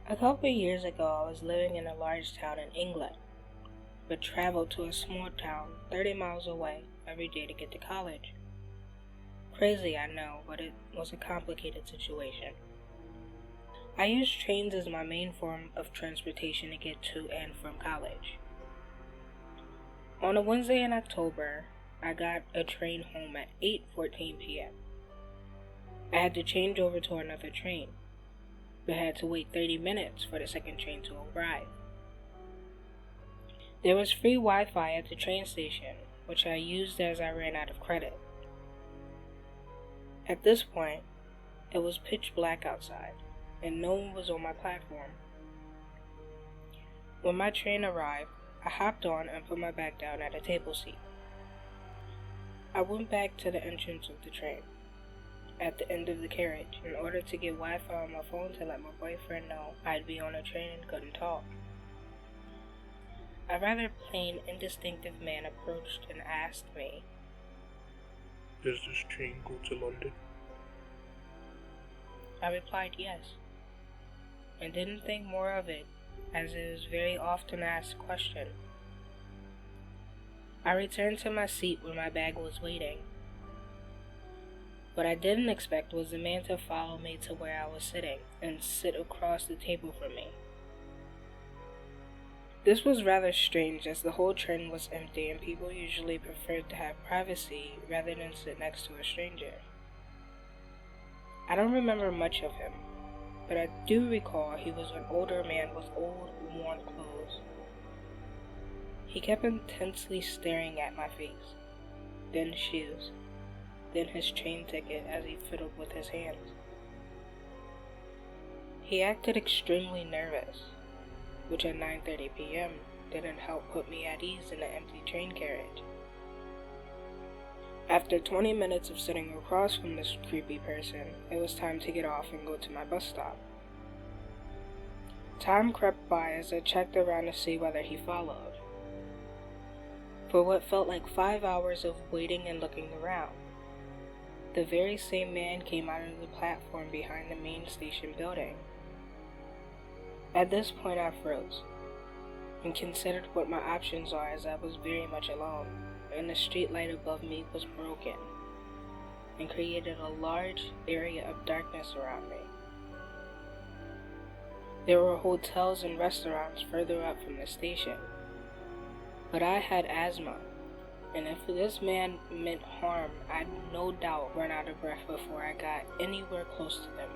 A couple of years ago, I was living in a large town in England, but traveled to a small town 30 miles away every day to get to college. Crazy, I know, but it was a complicated situation. I used trains as my main form of transportation to get to and from college. On a Wednesday in October, I got a train home at 8:14 p.m. I had to change over to another train, but had to wait 30 minutes for the second train to arrive. There was free Wi-Fi at the train station, which I used as I ran out of credit. At this point, it was pitch black outside, and no one was on my platform. When my train arrived, I hopped on and put my bag down at a table seat. I went back to the entrance of the train, at the end of the carriage, in order to get Wi-Fi on my phone to let my boyfriend know I'd be on a train and couldn't talk. A rather plain, indistinctive man approached and asked me, "Does this train go to London?" I replied yes, and didn't think more of it, as it was a very often asked question. I returned to my seat where my bag was waiting. What I didn't expect was the man to follow me to where I was sitting and sit across the table from me. This was rather strange, as the whole train was empty and people usually preferred to have privacy rather than sit next to a stranger. I don't remember much of him, but I do recall he was an older man with old, worn clothes. He kept intensely staring at my face, then shoes, then his train ticket as he fiddled with his hands. He acted extremely nervous, which at 9:30 p.m. didn't help put me at ease in the empty train carriage. After 20 minutes of sitting across from this creepy person, it was time to get off and go to my bus stop. Time crept by as I checked around to see whether he followed. For what felt like 5 hours of waiting and looking around, the very same man came out of the platform behind the main station building. At this point I froze, and considered what my options are, as I was very much alone, and the street light above me was broken, and created a large area of darkness around me. There were hotels and restaurants further up from the station, but I had asthma, and if this man meant harm, I'd no doubt run out of breath before I got anywhere close to them.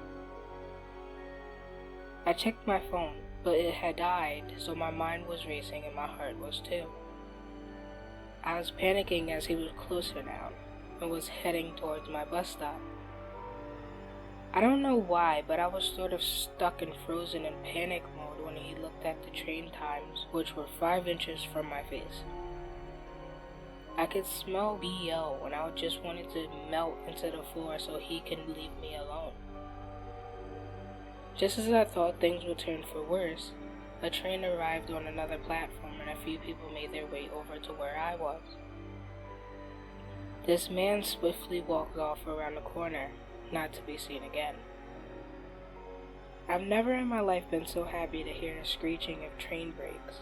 I checked my phone, but it had died, so my mind was racing and my heart was too. I was panicking as he was closer now, and was heading towards my bus stop. I don't know why, but I was sort of stuck and frozen in panic mode when he looked at the train times, which were 5 inches from my face. I could smell BO, and I just wanted to melt into the floor so he could leave me alone. Just as I thought things would turn for worse, a train arrived on another platform and a few people made their way over to where I was. This man swiftly walked off around the corner, not to be seen again. I've never in my life been so happy to hear the screeching of train brakes.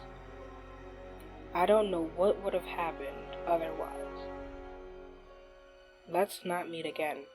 I don't know what would have happened otherwise. Let's not meet again.